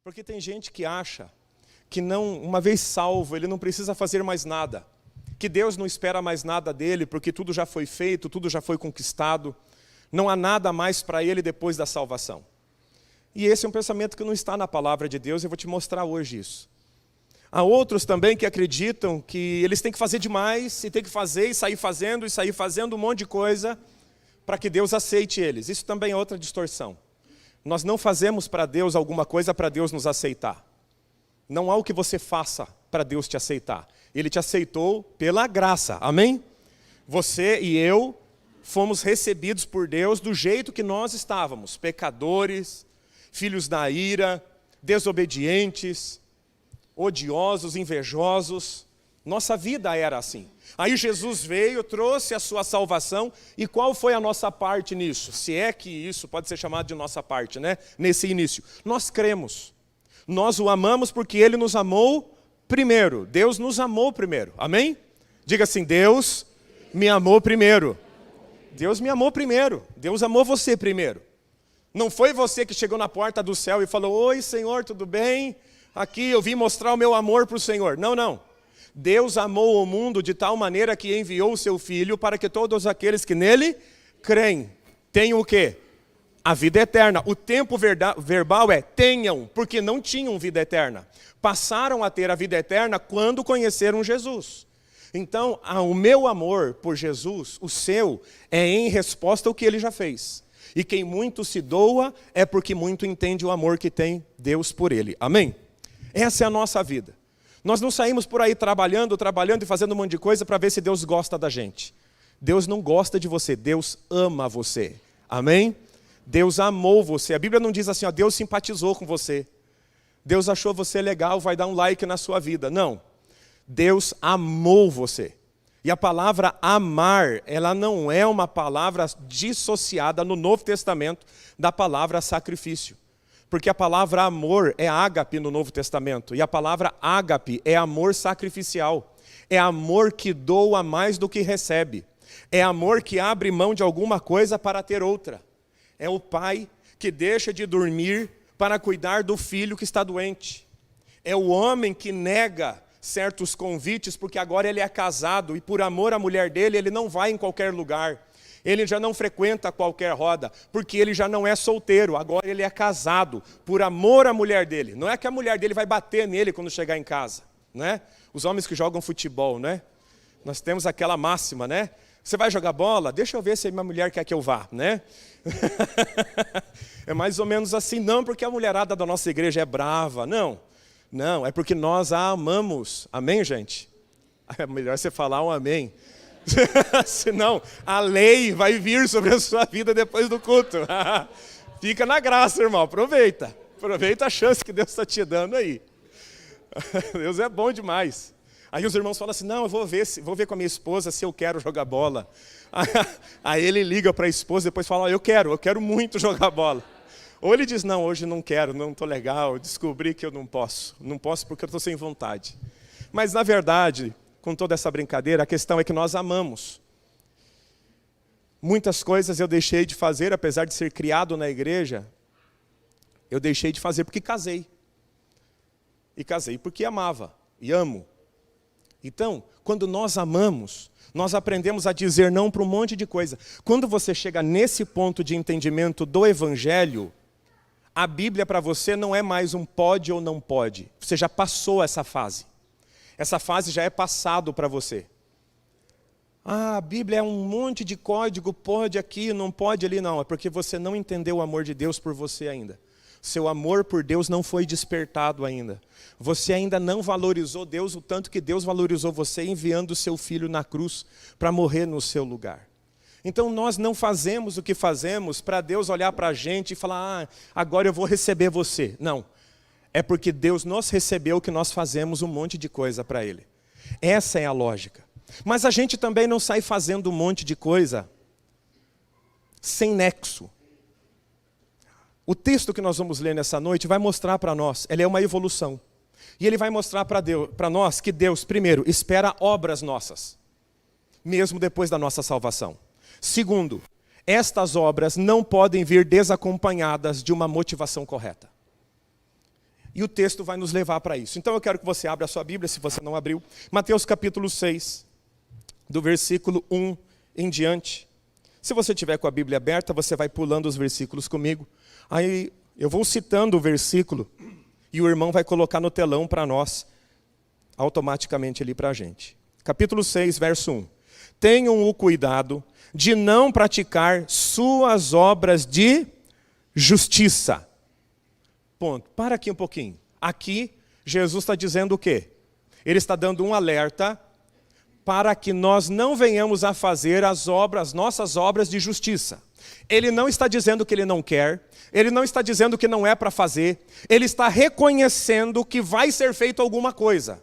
Porque tem gente que acha que não, uma vez salvo, ele não precisa fazer mais nada. Que Deus não espera mais nada dele, porque tudo já foi feito, tudo já foi conquistado. Não há nada mais para ele depois da salvação. E esse é um pensamento que não está na palavra de Deus, eu vou te mostrar hoje isso. Há outros também que acreditam que eles têm que fazer demais, e tem que fazer, e sair fazendo um monte de coisa, para que Deus aceite eles. Isso também é outra distorção. Nós não fazemos para Deus alguma coisa para Deus nos aceitar. Não há o que você faça para Deus te aceitar. Ele te aceitou pela graça, amém? Você e eu fomos recebidos por Deus do jeito que nós estávamos, pecadores, filhos da ira, desobedientes, odiosos, invejosos. Nossa vida era assim. Aí Jesus veio, trouxe a sua salvação, e qual foi a nossa parte nisso? Se é que isso pode ser chamado de nossa parte, né? Nesse início. Nós cremos. Nós o amamos porque Ele nos amou primeiro. Deus nos amou primeiro, amém? Diga assim, Deus me amou primeiro. Deus me amou primeiro. Deus amou você primeiro. Não foi você que chegou na porta do céu e falou, oi Senhor, tudo bem? Aqui eu vim mostrar o meu amor para o Senhor. Não, não. Deus amou o mundo de tal maneira que enviou o seu Filho para que todos aqueles que nele creem tenham o quê? A vida eterna. O tempo verbal é tenham, porque não tinham vida eterna. Passaram a ter a vida eterna quando conheceram Jesus. Então, o meu amor por Jesus, o seu, é em resposta ao que Ele já fez. E quem muito se doa é porque muito entende o amor que tem Deus por ele. Amém? Essa é a nossa vida. Nós não saímos por aí trabalhando e fazendo um monte de coisa para ver se Deus gosta da gente. Deus não gosta de você, Deus ama você. Amém? Deus amou você. A Bíblia não diz assim, ó, Deus simpatizou com você. Deus achou você legal, vai dar um like na sua vida. Não. Deus amou você. E a palavra amar, ela não é uma palavra dissociada no Novo Testamento da palavra sacrifício. Porque a palavra amor é ágape no Novo Testamento. E a palavra ágape é amor sacrificial. É amor que doa mais do que recebe. É amor que abre mão de alguma coisa para ter outra. É o pai que deixa de dormir para cuidar do filho que está doente. É o homem que nega certos convites porque agora ele é casado e por amor à mulher dele ele não vai em qualquer lugar. Ele já não frequenta qualquer roda porque ele já não é solteiro, agora ele é casado por amor à mulher dele. Não é que a mulher dele vai bater nele quando chegar em casa, né? Os homens que jogam futebol, né? Nós temos aquela máxima, né? Você vai jogar bola? Deixa eu ver se a minha mulher quer que eu vá, né? É mais ou menos assim, não porque a mulherada da nossa igreja é brava, não. Não, é porque nós a amamos. Amém, gente? É melhor você falar um amém. Senão a lei vai vir sobre a sua vida depois do culto. Fica na graça, irmão, aproveita. Aproveita a chance que Deus está te dando aí. Deus é bom demais. Aí os irmãos falam assim, não, eu vou ver com a minha esposa se eu quero jogar bola. Aí ele liga para a esposa e depois fala, eu quero muito jogar bola. Ou ele diz, não, hoje não quero, não estou legal, descobri que eu não posso. Não posso porque eu estou sem vontade. Mas na verdade, com toda essa brincadeira, a questão é que nós amamos. Muitas coisas eu deixei de fazer, apesar de ser criado na igreja, eu deixei de fazer porque casei. E casei porque amava e amo. Então, quando nós amamos, nós aprendemos a dizer não para um monte de coisa. Quando você chega nesse ponto de entendimento do Evangelho, a Bíblia para você não é mais um pode ou não pode. Você já passou essa fase. Essa fase já é passado para você. Ah, a Bíblia é um monte de código, pode aqui, não pode ali. Não, é porque você não entendeu o amor de Deus por você ainda. Seu amor por Deus não foi despertado ainda. Você ainda não valorizou Deus o tanto que Deus valorizou você enviando o seu filho na cruz para morrer no seu lugar. Então nós não fazemos o que fazemos para Deus olhar para a gente e falar, agora eu vou receber você. Não, é porque Deus nos recebeu que nós fazemos um monte de coisa para Ele. Essa é a lógica. Mas a gente também não sai fazendo um monte de coisa sem nexo. O texto que nós vamos ler nessa noite vai mostrar para nós, ele é uma evolução. E ele vai mostrar para nós que Deus, primeiro, espera obras nossas, mesmo depois da nossa salvação. Segundo, estas obras não podem vir desacompanhadas de uma motivação correta. E o texto vai nos levar para isso. Então eu quero que você abra a sua Bíblia, se você não abriu. Mateus capítulo 6, do versículo 1 em diante. Se você tiver com a Bíblia aberta, você vai pulando os versículos comigo. Aí eu vou citando o versículo e o irmão vai colocar no telão para nós, automaticamente ali para a gente. Capítulo 6, verso 1. Tenham o cuidado de não praticar suas obras de justiça. Ponto. Para aqui um pouquinho. Aqui, Jesus está dizendo o quê? Ele está dando um alerta para que nós não venhamos a fazer as nossas obras de justiça. Ele não está dizendo que ele não quer, ele não está dizendo que não é para fazer, ele está reconhecendo que vai ser feito alguma coisa.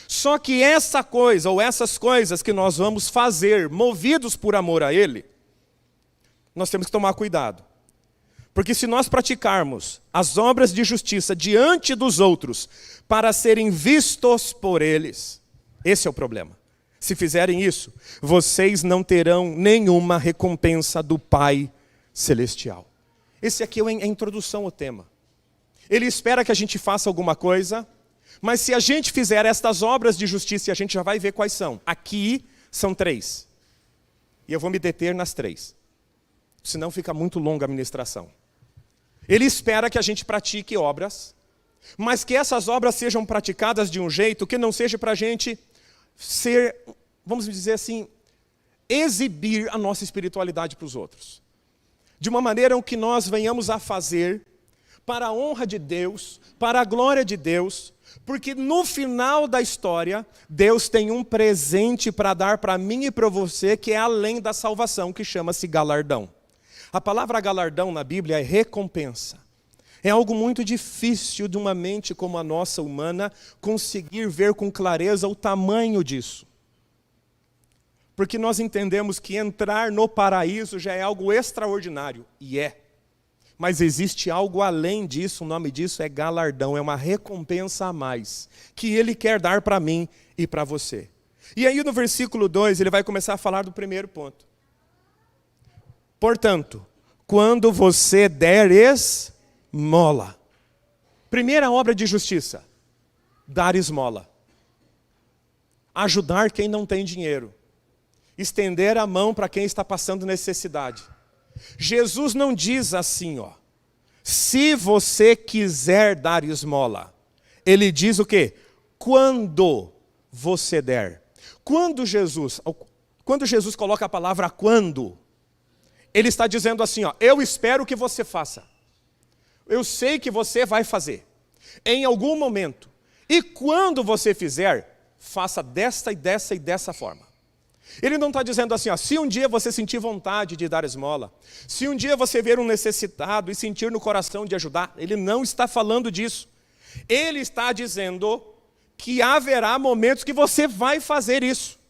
Só que essa coisa, ou essas coisas que nós vamos fazer, movidos por amor a ele, nós temos que tomar cuidado. Porque se nós praticarmos as obras de justiça diante dos outros, para serem vistos por eles, esse é o problema. Se fizerem isso, vocês não terão nenhuma recompensa do Pai Celestial. Esse aqui é a introdução ao tema. Ele espera que a gente faça alguma coisa, mas se a gente fizer estas obras de justiça, a gente já vai ver quais são. Aqui são 3. E eu vou me deter nas 3. Senão fica muito longa a ministração. Ele espera que a gente pratique obras, mas que essas obras sejam praticadas de um jeito que não seja para a gente ser, vamos dizer assim, exibir a nossa espiritualidade para os outros. De uma maneira que nós venhamos a fazer para a honra de Deus, para a glória de Deus, porque no final da história, Deus tem um presente para dar para mim e para você, que é além da salvação, que chama-se galardão. A palavra galardão na Bíblia é recompensa. É algo muito difícil de uma mente como a nossa humana conseguir ver com clareza o tamanho disso. Porque nós entendemos que entrar no paraíso já é algo extraordinário, e é. Mas existe algo além disso, o nome disso é galardão, é uma recompensa a mais, que Ele quer dar para mim e para você. E aí no versículo 2 ele vai começar a falar do primeiro ponto. Portanto, quando você der esmola. Primeira obra de justiça, dar esmola. Ajudar quem não tem dinheiro. Estender a mão para quem está passando necessidade. Jesus não diz assim, ó, se você quiser dar esmola. Ele diz o quê? Quando você der. Quando Jesus coloca a palavra quando, ele está dizendo assim, ó, eu espero que você faça. Eu sei que você vai fazer. Em algum momento. E quando você fizer, faça desta e dessa e dessa forma. Ele não está dizendo assim, ó, se um dia você sentir vontade de dar esmola, se um dia você ver um necessitado e sentir no coração de ajudar, ele não está falando disso. Ele está dizendo que haverá momentos que você vai fazer isso.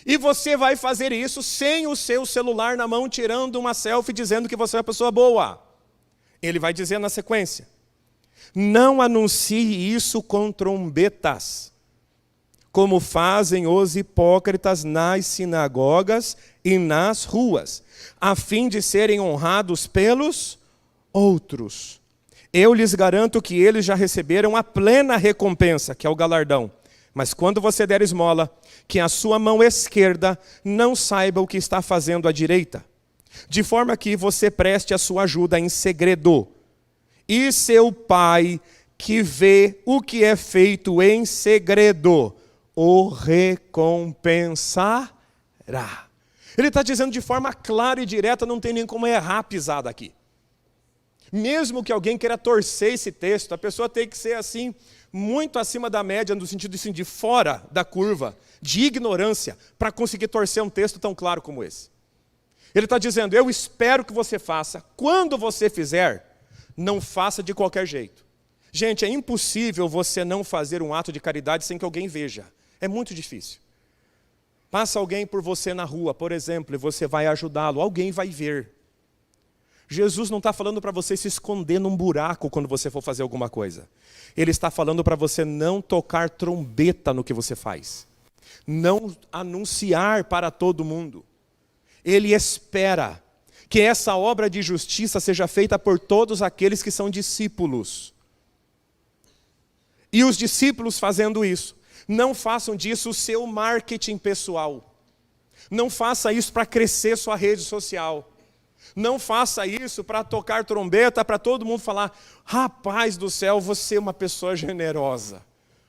E você vai fazer isso sem o seu celular na mão, tirando uma selfie, dizendo que você é uma pessoa boa. Ele vai dizer na sequência, não anuncie isso com trombetas, como fazem os hipócritas nas sinagogas e nas ruas, a fim de serem honrados pelos outros. Eu lhes garanto que eles já receberam a plena recompensa, que é o galardão. Mas quando você der esmola, que a sua mão esquerda não saiba o que está fazendo a direita, de forma que você preste a sua ajuda em segredo. E seu pai, que vê o que é feito em segredo, o recompensará. Ele está dizendo de forma clara e direta, não tem nem como errar a pisada aqui. Mesmo que alguém queira torcer esse texto, a pessoa tem que ser assim, muito acima da média, no sentido assim, de fora da curva, de ignorância, para conseguir torcer um texto tão claro como esse. Ele está dizendo, eu espero que você faça, quando você fizer, não faça de qualquer jeito. Gente, é impossível você não fazer um ato de caridade sem que alguém veja. É muito difícil. Passa alguém por você na rua, por exemplo, e você vai ajudá-lo, alguém vai ver. Jesus não está falando para você se esconder num buraco quando você for fazer alguma coisa. Ele está falando para você não tocar trombeta no que você faz. Não anunciar para todo mundo. Ele espera que essa obra de justiça seja feita por todos aqueles que são discípulos. e os discípulos fazendo isso. Não façam disso o seu marketing pessoal. Não faça isso para crescer sua rede social. Não faça isso para tocar trombeta, para todo mundo falar: rapaz do céu, você é uma pessoa generosa.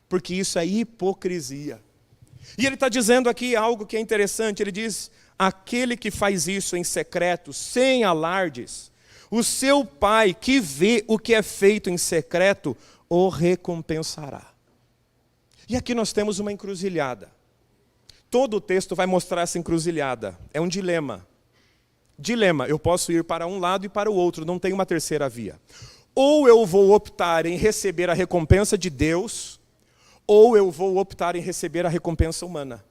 Porque isso é hipocrisia. E ele está dizendo aqui algo que é interessante. Ele diz: aquele que faz isso em secreto, sem alardes, o seu pai que vê o que é feito em secreto, o recompensará. E aqui nós temos uma encruzilhada. Todo o texto vai mostrar essa encruzilhada. É um dilema. Dilema, eu posso ir para um lado e para o outro, não tem uma terceira via. Ou eu vou optar em receber a recompensa de Deus, ou eu vou optar em receber a recompensa humana.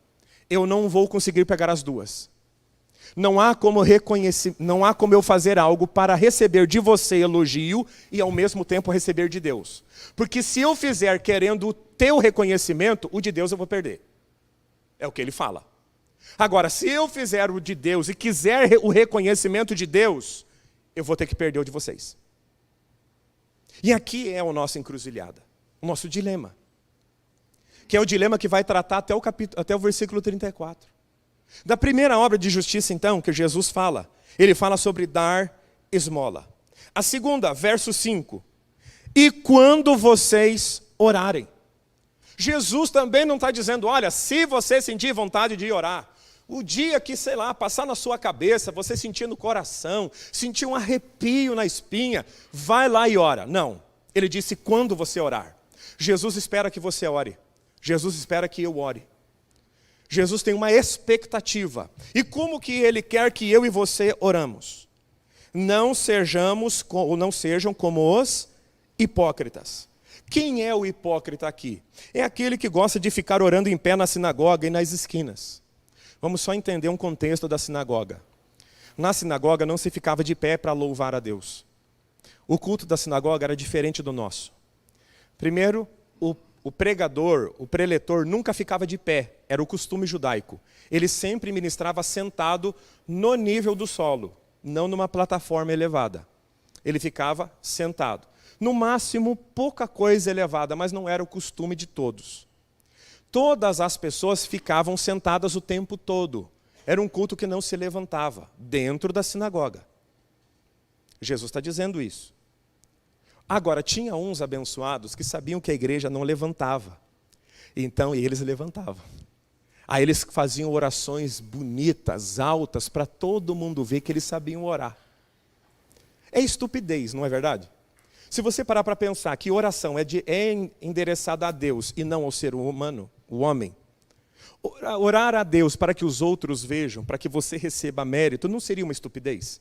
Eu não vou conseguir pegar as duas. Não há como eu fazer algo para receber de você elogio e ao mesmo tempo receber de Deus. Porque se eu fizer querendo o teu reconhecimento, o de Deus eu vou perder. É o que ele fala. Agora, se eu fizer o de Deus e quiser o reconhecimento de Deus, eu vou ter que perder o de vocês. E aqui é a nossa encruzilhada, o nosso dilema. Que é o dilema que vai tratar até o versículo 34. Da primeira obra de justiça, então, que Jesus fala, ele fala sobre dar esmola. A segunda, verso 5. E quando vocês orarem. Jesus também não está dizendo: olha, se você sentir vontade de orar, o dia que, sei lá, passar na sua cabeça, você sentir no coração, sentir um arrepio na espinha, vai lá e ora. Não, ele disse: quando você orar. Jesus espera que você ore. Jesus espera que eu ore. Jesus tem uma expectativa. E como que ele quer que eu e você oramos? Não sejam como os hipócritas. Quem é o hipócrita aqui? É aquele que gosta de ficar orando em pé na sinagoga e nas esquinas. Vamos só entender um contexto da sinagoga. Na sinagoga não se ficava de pé para louvar a Deus. O culto da sinagoga era diferente do nosso. Primeiro, o pregador, o preletor, nunca ficava de pé. Era o costume judaico. Ele sempre ministrava sentado no nível do solo, não numa plataforma elevada. Ele ficava sentado. No máximo, pouca coisa elevada, mas não era o costume de todos. Todas as pessoas ficavam sentadas o tempo todo. Era um culto que não se levantava, dentro da sinagoga. Jesus está dizendo isso. Agora, tinha uns abençoados que sabiam que a igreja não levantava. Então, eles levantavam. Aí eles faziam orações bonitas, altas, para todo mundo ver que eles sabiam orar. É estupidez, não é verdade? Se você parar para pensar que oração é endereçada a Deus e não ao ser humano, o homem, orar a Deus para que os outros vejam, para que você receba mérito, não seria uma estupidez?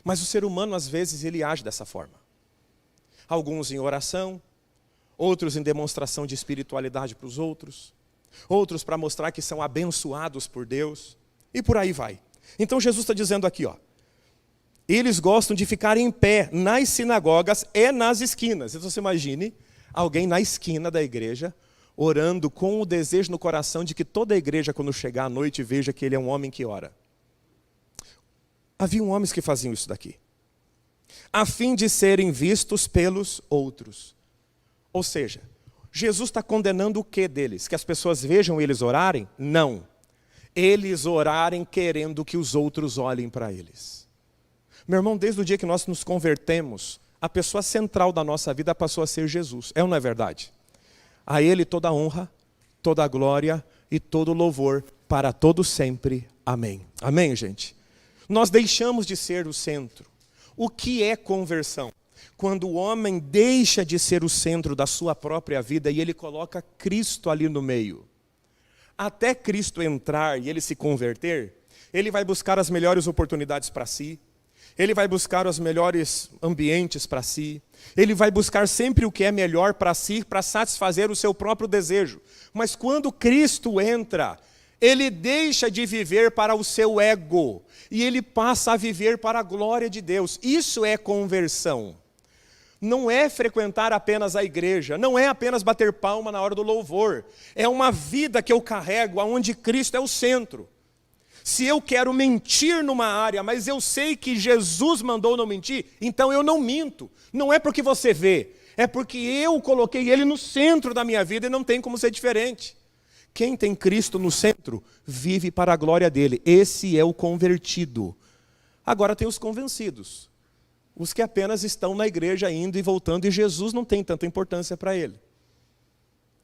Mas o ser humano, às vezes, ele age dessa forma. Alguns em oração, outros em demonstração de espiritualidade para os outros, outros para mostrar que são abençoados por Deus, e por aí vai. Então Jesus está dizendo aqui, ó, eles gostam de ficar em pé nas sinagogas e nas esquinas. Então você imagine alguém na esquina da igreja, orando com o desejo no coração de que toda a igreja, quando chegar à noite, veja que ele é um homem que ora. Haviam homens que faziam isso daqui, a fim de serem vistos pelos outros. Ou seja, Jesus está condenando o que deles? Que as pessoas vejam eles orarem? Não. Eles orarem querendo que os outros olhem para eles. Meu irmão, desde o dia que nós nos convertemos, a pessoa central da nossa vida passou a ser Jesus. É ou não é verdade? A Ele toda a honra, toda a glória e todo o louvor para todo sempre. Amém. Amém, gente? Nós deixamos de ser o centro. O que é conversão? Quando o homem deixa de ser o centro da sua própria vida e ele coloca Cristo ali no meio. Até Cristo entrar e ele se converter, ele vai buscar as melhores oportunidades para si, ele vai buscar os melhores ambientes para si, ele vai buscar sempre o que é melhor para si, para satisfazer o seu próprio desejo. Mas quando Cristo entra, ele deixa de viver para o seu ego e ele passa a viver para a glória de Deus. Isso é conversão. Não é frequentar apenas a igreja, não é apenas bater palma na hora do louvor. É uma vida que eu carrego onde Cristo é o centro. Se eu quero mentir numa área, mas eu sei que Jesus mandou não mentir, então eu não minto. Não é porque você vê, É porque eu coloquei Ele no centro da minha vida e não tem como ser diferente. Quem tem Cristo no centro, vive para a glória dele. Esse é o convertido. Agora tem os convencidos. Os que apenas estão na igreja indo e voltando, e Jesus não tem tanta importância para ele.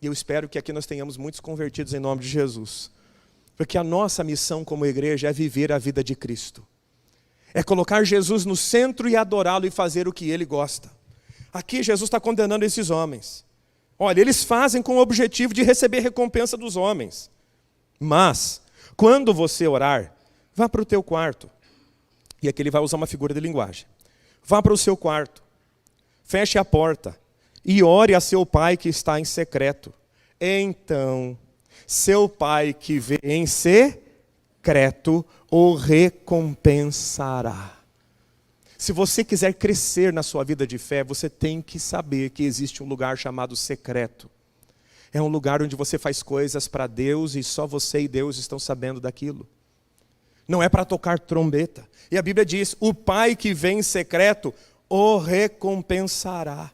E eu espero que aqui nós tenhamos muitos convertidos em nome de Jesus. Porque a nossa missão como igreja é viver a vida de Cristo. É colocar Jesus no centro e adorá-lo e fazer o que ele gosta. Aqui Jesus está condenando esses homens. Olha, eles fazem com o objetivo de receber recompensa dos homens. Mas, quando você orar, vá para o teu quarto. E aqui ele vai usar uma figura de linguagem. Vá para o seu quarto, feche a porta e ore a seu pai que está em secreto. Então, seu pai que vê em secreto o recompensará. Se você quiser crescer na sua vida de fé, você tem que saber que existe um lugar chamado secreto. É um lugar onde você faz coisas para Deus e só você e Deus estão sabendo daquilo. Não é para tocar trombeta. E a Bíblia diz, o Pai que vem em secreto o recompensará.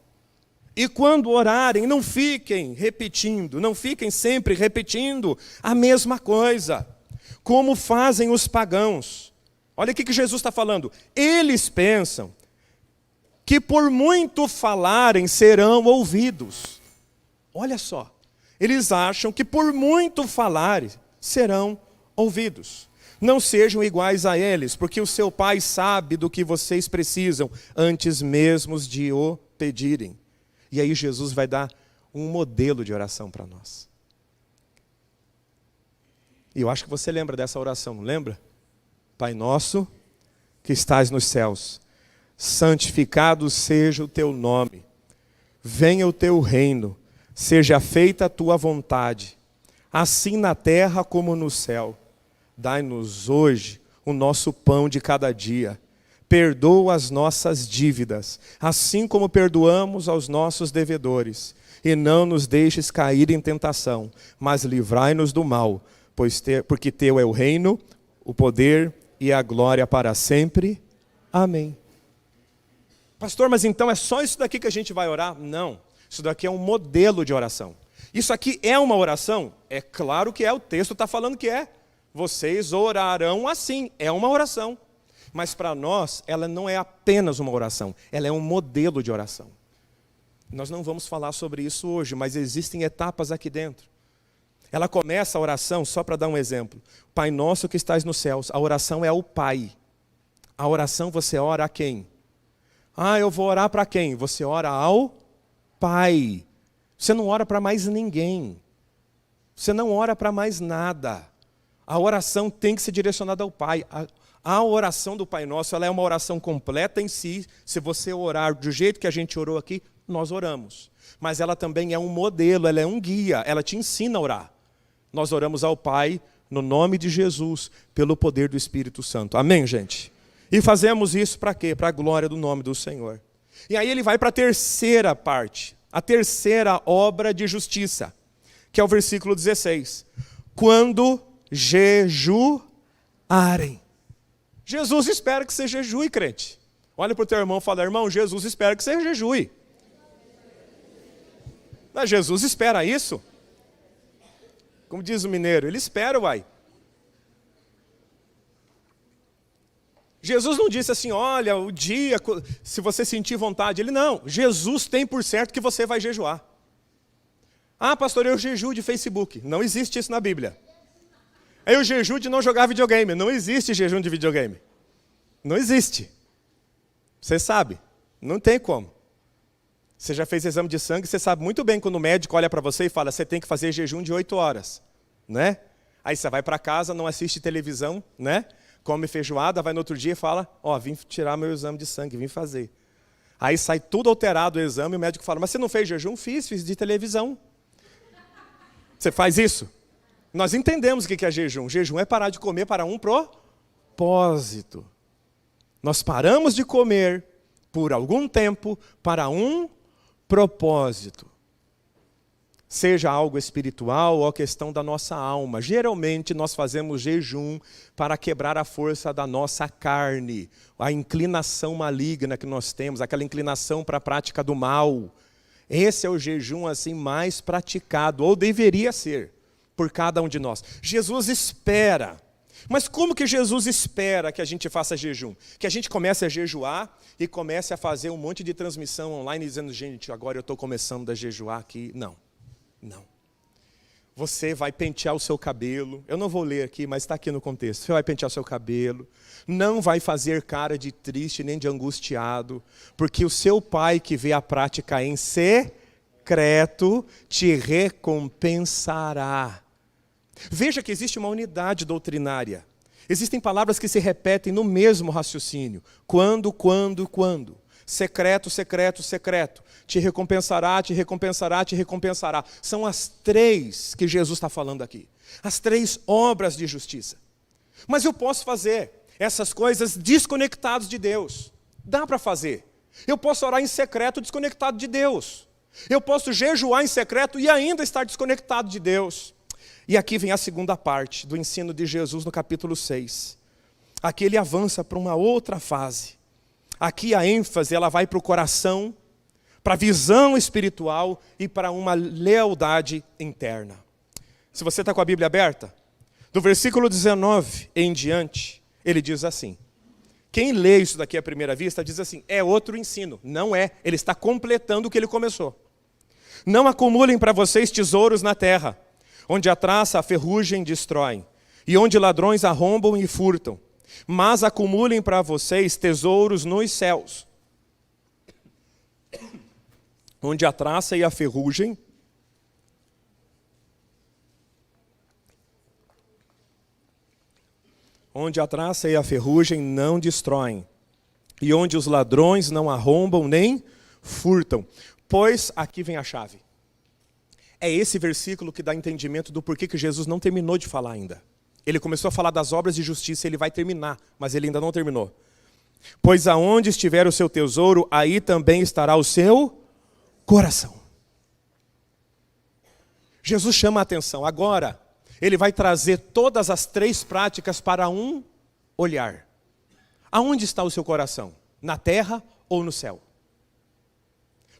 E quando orarem, não fiquem repetindo, não fiquem sempre repetindo a mesma coisa, como fazem os pagãos. Olha o que Jesus está falando. Eles pensam que por muito falarem serão ouvidos. Olha só. Eles acham que por muito falarem serão ouvidos. Não sejam iguais a eles, porque o seu Pai sabe do que vocês precisam antes mesmo de o pedirem. E aí Jesus vai dar um modelo de oração para nós. E eu acho que você lembra dessa oração, não lembra? Pai nosso, que estás nos céus, santificado seja o teu nome. Venha o teu reino, seja feita a tua vontade, assim na terra como no céu. Dai-nos hoje o nosso pão de cada dia. Perdoa as nossas dívidas, assim como perdoamos aos nossos devedores. E não nos deixes cair em tentação, mas livrai-nos do mal, porque teu é o reino, o poder e a glória para sempre. Amém. Pastor, mas então é só isso daqui que a gente vai orar? Não, isso daqui é um modelo de oração. Isso aqui é uma oração? É claro que é, o texto está falando que é. Vocês orarão assim, é uma oração. Mas para nós, ela não é apenas uma oração, ela é um modelo de oração. Nós não vamos falar sobre isso hoje, mas existem etapas aqui dentro. Ela começa a oração, só para dar um exemplo. Pai nosso que estás nos céus, a oração é ao Pai. A oração você ora a quem? Ah, eu vou orar para quem? Você ora ao Pai. Você não ora para mais ninguém. Você não ora para mais nada. A oração tem que ser direcionada ao Pai. A oração do Pai Nosso, ela é uma oração completa em si. Se você orar do jeito que a gente orou aqui, nós oramos. Mas ela também é um modelo, ela é um guia, ela te ensina a orar. Nós oramos ao Pai, no nome de Jesus, pelo poder do Espírito Santo. Amém, gente? E fazemos isso para quê? Para a glória do nome do Senhor. E aí ele vai para a terceira parte, a terceira obra de justiça, que é o versículo 16. Quando jejuarem. Jesus espera que você jejue, crente. Olha para o teu irmão e fala, irmão, Jesus espera que você jejue. Mas Jesus espera isso? Como diz o mineiro, ele espera, uai. Jesus não disse assim, olha, o dia, se você sentir vontade. Ele não, Jesus tem por certo que você vai jejuar. Ah, pastor, eu jejuo de Facebook. Não existe isso na Bíblia. Eu jejuo de não jogar videogame. Não existe jejum de videogame. Não existe. Você sabe, não tem como. Você já fez exame de sangue, você sabe muito bem quando o médico olha para você e fala, você tem que fazer jejum de 8 horas, né? Aí você vai para casa, não assiste televisão, né? Come feijoada, vai no outro dia e fala, ó, vim tirar meu exame de sangue, vim fazer. Aí sai tudo alterado o exame e o médico fala, mas você não fez jejum? Fiz de televisão. Você faz isso? Nós entendemos o que é jejum. Jejum é parar de comer para um propósito. Nós paramos de comer por algum tempo para um propósito. Seja algo espiritual ou a questão da nossa alma. Geralmente nós fazemos jejum para quebrar a força da nossa carne. A inclinação maligna que nós temos, aquela inclinação para a prática do mal. Esse é o jejum assim mais praticado, ou deveria ser, por cada um de nós. Jesus espera. Mas como que Jesus espera que a gente faça jejum? Que a gente comece a jejuar e comece a fazer um monte de transmissão online dizendo, gente, agora eu estou começando a jejuar aqui. Não, não. Você vai pentear o seu cabelo. Eu não vou ler aqui, mas está aqui no contexto. Você vai pentear o seu cabelo. Não vai fazer cara de triste nem de angustiado, porque o seu pai que vê a prática em secreto te recompensará. Veja que existe uma unidade doutrinária. Existem palavras que se repetem no mesmo raciocínio. Quando. Secreto, secreto, secreto. Te recompensará, te recompensará, te recompensará. São as três que Jesus está falando aqui. As três obras de justiça. Mas eu posso fazer essas coisas desconectados de Deus. Dá para fazer. Eu posso orar em secreto desconectado de Deus. Eu posso jejuar em secreto e ainda estar desconectado de Deus. E aqui vem a segunda parte do ensino de Jesus no capítulo 6. Aqui ele avança para uma outra fase. Aqui a ênfase ela vai para o coração, para a visão espiritual e para uma lealdade interna. Se você está com a Bíblia aberta, do versículo 19 em diante, ele diz assim. Quem lê isso daqui à primeira vista diz assim, é outro ensino. Não é, ele está completando o que ele começou. Não acumulem para vocês tesouros na terra, onde a traça, a ferrugem destroem, e onde ladrões arrombam e furtam. Mas acumulem para vocês tesouros nos céus, onde a traça e a ferrugem não destroem, e onde os ladrões não arrombam nem furtam. Pois aqui vem a chave. É esse versículo que dá entendimento do porquê que Jesus não terminou de falar ainda. Ele começou a falar das obras de justiça, ele vai terminar, mas ele ainda não terminou. Pois aonde estiver o seu tesouro, aí também estará o seu coração. Jesus chama a atenção. Agora, ele vai trazer todas as três práticas para um olhar. Aonde está o seu coração? Na terra ou no céu?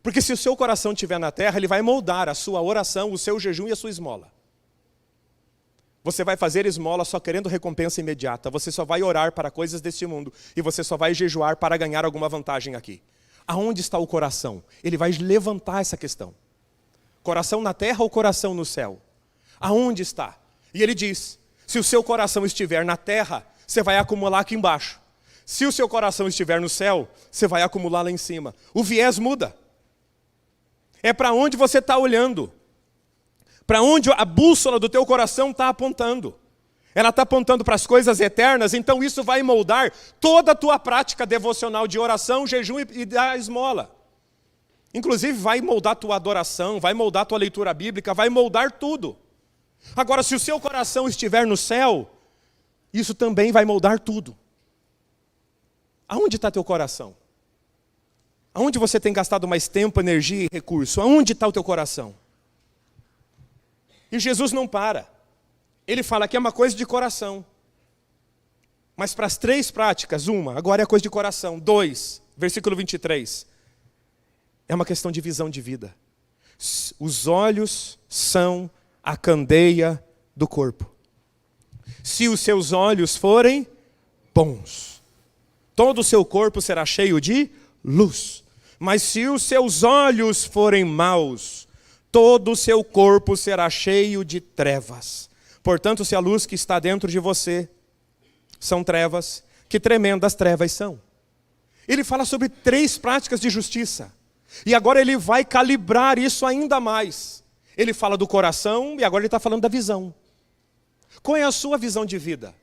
Porque se o seu coração estiver na terra, ele vai moldar a sua oração, o seu jejum e a sua esmola. Você vai fazer esmola só querendo recompensa imediata. Você só vai orar para coisas deste mundo. E você só vai jejuar para ganhar alguma vantagem aqui. Aonde está o coração? Ele vai levantar essa questão. Coração na terra ou coração no céu? Aonde está? E ele diz, se o seu coração estiver na terra, você vai acumular aqui embaixo. Se o seu coração estiver no céu, você vai acumular lá em cima. O viés muda. É para onde você está olhando. Para onde a bússola do teu coração está apontando. Ela está apontando para as coisas eternas, então isso vai moldar toda a tua prática devocional de oração, jejum e da esmola. Inclusive vai moldar a tua adoração, vai moldar a tua leitura bíblica, vai moldar tudo. Agora, se o seu coração estiver no céu, isso também vai moldar tudo. Aonde está teu coração? Aonde você tem gastado mais tempo, energia e recurso? Aonde está o teu coração? E Jesus não para. Ele fala que é uma coisa de coração. Mas para as três práticas, agora é coisa de coração. 2, versículo 23. É uma questão de visão de vida. Os olhos são a candeia do corpo. Se os seus olhos forem bons, todo o seu corpo será cheio de luz. Mas se os seus olhos forem maus, todo o seu corpo será cheio de trevas. Portanto, se a luz que está dentro de você são trevas, que tremendas trevas são. Ele fala sobre 3 práticas de justiça. E agora ele vai calibrar isso ainda mais. Ele fala do coração e agora ele está falando da visão. Qual é a sua visão de vida?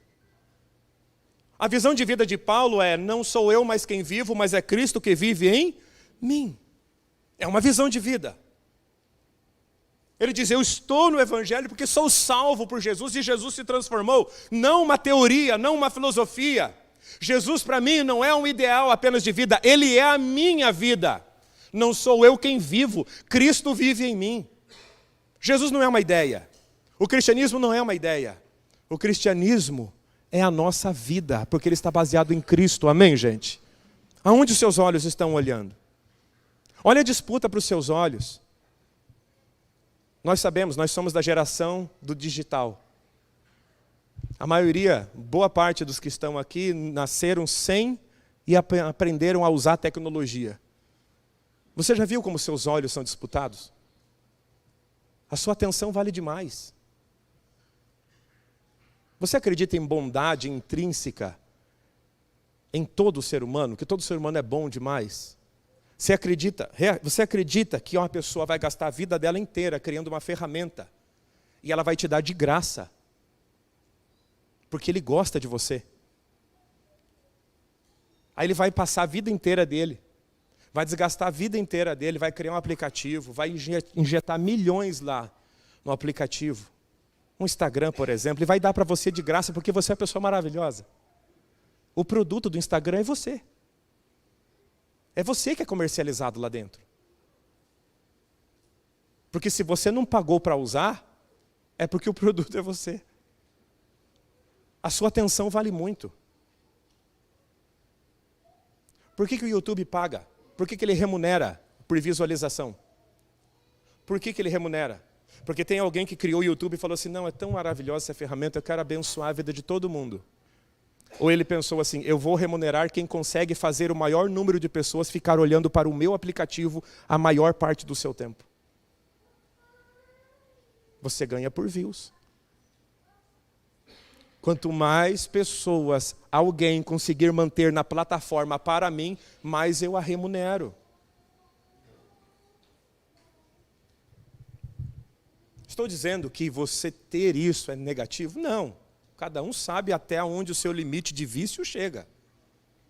A visão de vida de Paulo é, não sou eu mais quem vivo, mas é Cristo que vive em mim. É uma visão de vida. Ele diz, eu estou no Evangelho porque sou salvo por Jesus e Jesus se transformou. Não uma teoria, não uma filosofia. Jesus para mim não é um ideal apenas de vida, Ele é a minha vida. Não sou eu quem vivo, Cristo vive em mim. Jesus não é uma ideia. O cristianismo não é uma ideia. O cristianismo é a nossa vida, porque ele está baseado em Cristo. Amém, gente? Aonde os seus olhos estão olhando? Olha a disputa para os seus olhos. Nós sabemos, nós somos da geração do digital. A maioria, boa parte dos que estão aqui, nasceram sem e aprenderam a usar a tecnologia. Você já viu como seus olhos são disputados? A sua atenção vale demais. Você acredita em bondade intrínseca em todo ser humano? Que todo ser humano é bom demais? Você acredita que uma pessoa vai gastar a vida dela inteira criando uma ferramenta e ela vai te dar de graça? Porque ele gosta de você. Aí ele vai passar a vida inteira dele, vai desgastar a vida inteira dele, vai criar um aplicativo, vai injetar milhões lá no aplicativo. Um Instagram, por exemplo, e vai dar para você de graça porque você é uma pessoa maravilhosa. O produto do Instagram é você. É você que é comercializado lá dentro. Porque se você não pagou para usar, é porque o produto é você. A sua atenção vale muito. Por que o YouTube paga? Por que ele remunera por visualização? Por que ele remunera? Porque tem alguém que criou o YouTube e falou assim, não, é tão maravilhosa essa ferramenta, eu quero abençoar a vida de todo mundo. Ou ele pensou assim, eu vou remunerar quem consegue fazer o maior número de pessoas ficar olhando para o meu aplicativo a maior parte do seu tempo. Você ganha por views. Quanto mais pessoas alguém conseguir manter na plataforma para mim, mais eu a remunero. Estou dizendo que você ter isso é negativo? Não. Cada um sabe até onde o seu limite de vício chega.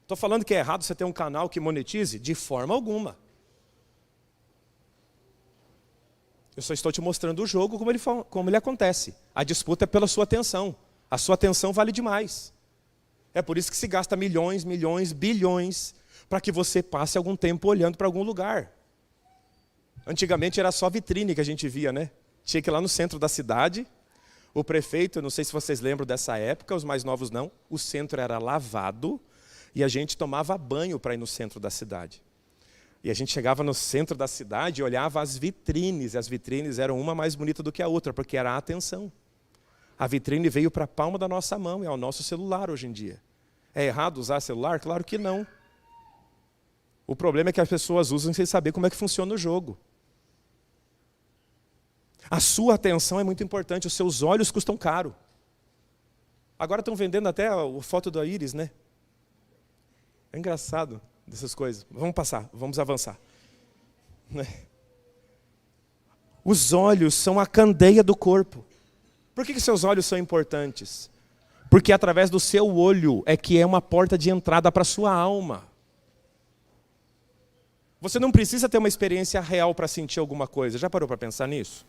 Estou falando que é errado você ter um canal que monetize? De forma alguma. Eu só estou te mostrando o jogo como ele acontece. A disputa é pela sua atenção. A sua atenção vale demais. É por isso que se gasta milhões, bilhões, para que você passe algum tempo olhando para algum lugar. Antigamente era só vitrine que a gente via, né? Tinha que ir lá no centro da cidade, o prefeito, não sei se vocês lembram dessa época, os mais novos não, o centro era lavado e a gente tomava banho para ir no centro da cidade. E a gente chegava no centro da cidade e olhava as vitrines, e as vitrines eram uma mais bonita do que a outra, porque era a atenção. A vitrine veio para a palma da nossa mão, é o nosso celular hoje em dia. É errado usar celular? Claro que não. O problema é que as pessoas usam sem saber como é que funciona o jogo. A sua atenção é muito importante, os seus olhos custam caro. Agora estão vendendo até a foto da íris, né? É engraçado dessas coisas. Vamos passar, vamos avançar. Os olhos são a candeia do corpo. Por que seus olhos são importantes? Porque através do seu olho é que é uma porta de entrada para a sua alma. Você não precisa ter uma experiência real para sentir alguma coisa. Já parou para pensar nisso?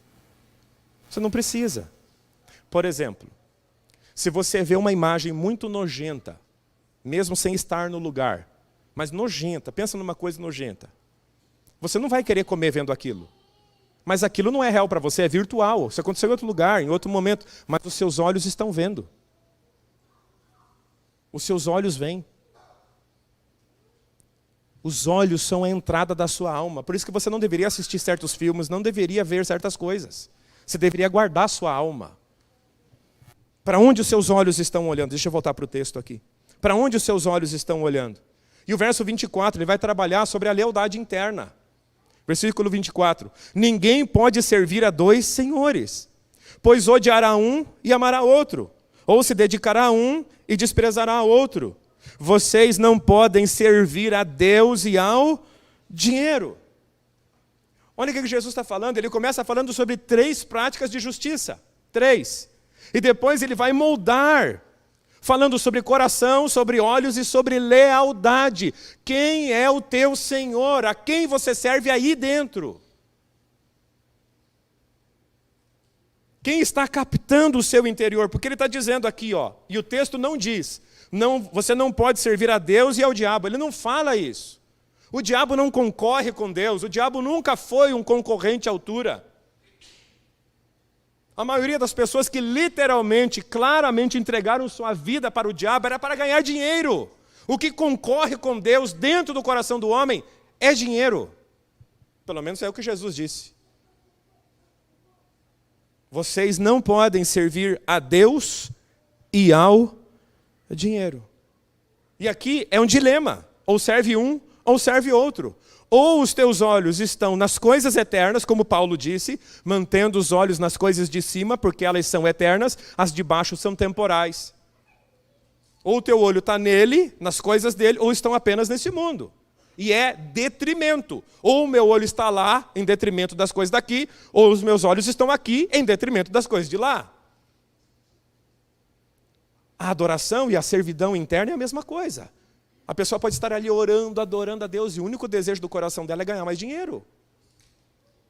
Você não precisa. Por exemplo, se você vê uma imagem muito nojenta, mesmo sem estar no lugar, mas nojenta, pensa numa coisa nojenta. Você não vai querer comer vendo aquilo. Mas aquilo não é real para você, é virtual. Isso aconteceu em outro lugar, em outro momento. Mas os seus olhos estão vendo. Os seus olhos veem. Os olhos são a entrada da sua alma. Por isso que você não deveria assistir certos filmes, não deveria ver certas coisas. Você deveria guardar a sua alma. Para onde os seus olhos estão olhando? Deixa eu voltar para o texto aqui. Para onde os seus olhos estão olhando? E o verso 24, ele vai trabalhar sobre a lealdade interna. Versículo 24. Ninguém pode servir a dois senhores, pois odiará um e amará outro, ou se dedicará a um e desprezará outro. Vocês não podem servir a Deus e ao dinheiro. Olha o que Jesus está falando. Ele começa falando sobre 3 práticas de justiça. 3. E depois ele vai moldar, falando sobre coração, sobre olhos e sobre lealdade. Quem é o teu Senhor? A quem você serve aí dentro? Quem está captando o seu interior? Porque ele está dizendo aqui, ó, e o texto não diz, você não pode servir a Deus e ao diabo. Ele não fala isso. O diabo não concorre com Deus. O diabo nunca foi um concorrente à altura. A maioria das pessoas que literalmente, claramente entregaram sua vida para o diabo era para ganhar dinheiro. O que concorre com Deus dentro do coração do homem é dinheiro. Pelo menos é o que Jesus disse. Vocês não podem servir a Deus e ao dinheiro. E aqui é um dilema. Ou serve um, ou serve outro. Ou os teus olhos estão nas coisas eternas, como Paulo disse, mantendo os olhos nas coisas de cima, porque elas são eternas, as de baixo são temporais. Ou o teu olho está nele, nas coisas dele, ou estão apenas nesse mundo. E é detrimento. Ou o meu olho está lá, em detrimento das coisas daqui, ou os meus olhos estão aqui, em detrimento das coisas de lá. A adoração e a servidão interna é a mesma coisa. A pessoa pode estar ali orando, adorando a Deus, e o único desejo do coração dela é ganhar mais dinheiro.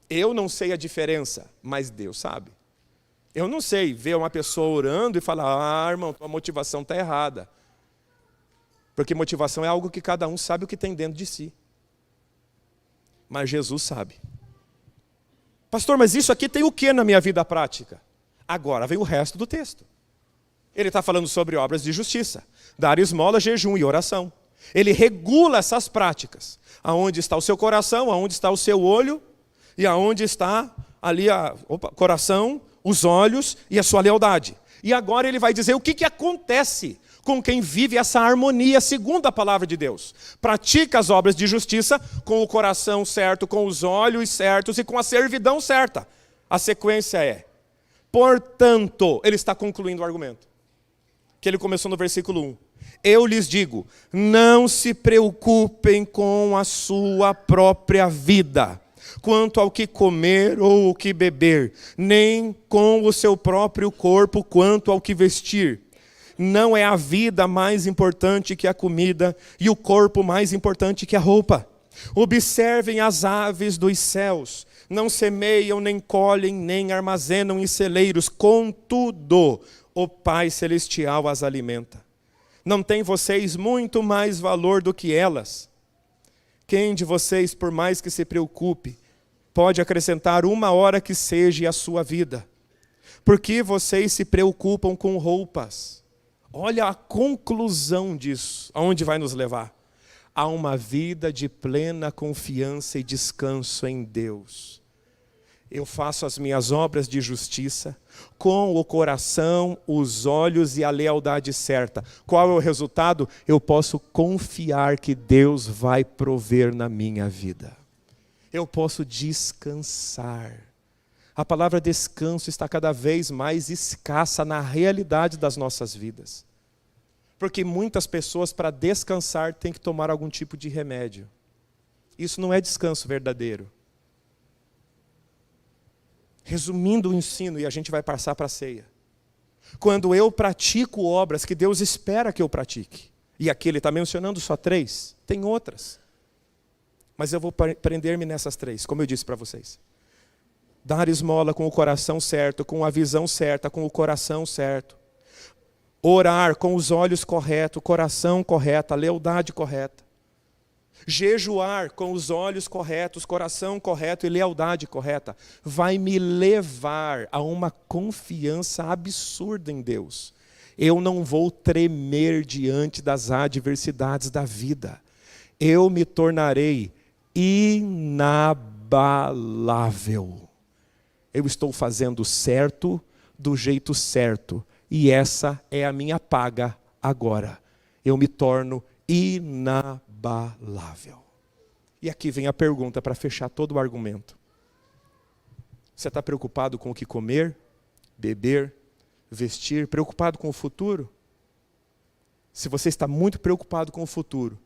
Eu não sei a diferença, mas Deus sabe. Eu não sei ver uma pessoa orando e falar, irmão, tua motivação está errada. Porque motivação é algo que cada um sabe o que tem dentro de si. Mas Jesus sabe. Pastor, mas isso aqui tem o que na minha vida prática? Agora vem o resto do texto. Ele está falando sobre obras de justiça, dar esmola, jejum e oração. Ele regula essas práticas. Aonde está o seu coração, aonde está o seu olho, e aonde está ali o coração, os olhos e a sua lealdade. E agora ele vai dizer o que acontece com quem vive essa harmonia segundo a palavra de Deus. Pratica as obras de justiça com o coração certo, com os olhos certos e com a servidão certa. A sequência é, portanto, ele está concluindo o argumento, que ele começou no versículo 1. Eu lhes digo, não se preocupem com a sua própria vida, quanto ao que comer ou o que beber, nem com o seu próprio corpo, quanto ao que vestir. Não é a vida mais importante que a comida, e o corpo mais importante que a roupa. Observem as aves dos céus, não semeiam, nem colhem, nem armazenam em celeiros, contudo, o Pai Celestial as alimenta. Não tem vocês muito mais valor do que elas? Quem de vocês, por mais que se preocupe, pode acrescentar uma hora que seja à sua vida? Por que vocês se preocupam com roupas? Olha a conclusão disso, aonde vai nos levar? A uma vida de plena confiança e descanso em Deus. Eu faço as minhas obras de justiça com o coração, os olhos e a lealdade certa. Qual é o resultado? Eu posso confiar que Deus vai prover na minha vida. Eu posso descansar. A palavra descanso está cada vez mais escassa na realidade das nossas vidas. Porque muitas pessoas, para descansar, têm que tomar algum tipo de remédio. Isso não é descanso verdadeiro. Resumindo o ensino, e a gente vai passar para a ceia. Quando eu pratico obras que Deus espera que eu pratique, e aqui ele está mencionando só 3, tem outras. Mas eu vou prender-me nessas 3, como eu disse para vocês. Dar esmola com o coração certo, com a visão certa, com o coração certo. Orar com os olhos corretos, o coração correto, a lealdade correta. Jejuar com os olhos corretos, coração correto e lealdade correta. Vai me levar a uma confiança absurda em Deus. Eu não vou tremer diante das adversidades da vida. Eu me tornarei inabalável. Eu estou fazendo certo do jeito certo. E essa é a minha paga agora. Eu me torno inabalável. E aqui vem a pergunta para fechar todo o argumento. Você está preocupado com o que comer, beber, vestir? Preocupado com o futuro? Se você está muito preocupado com o futuro,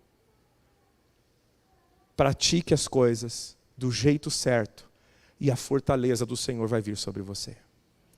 pratique as coisas do jeito certo e a fortaleza do Senhor vai vir sobre você.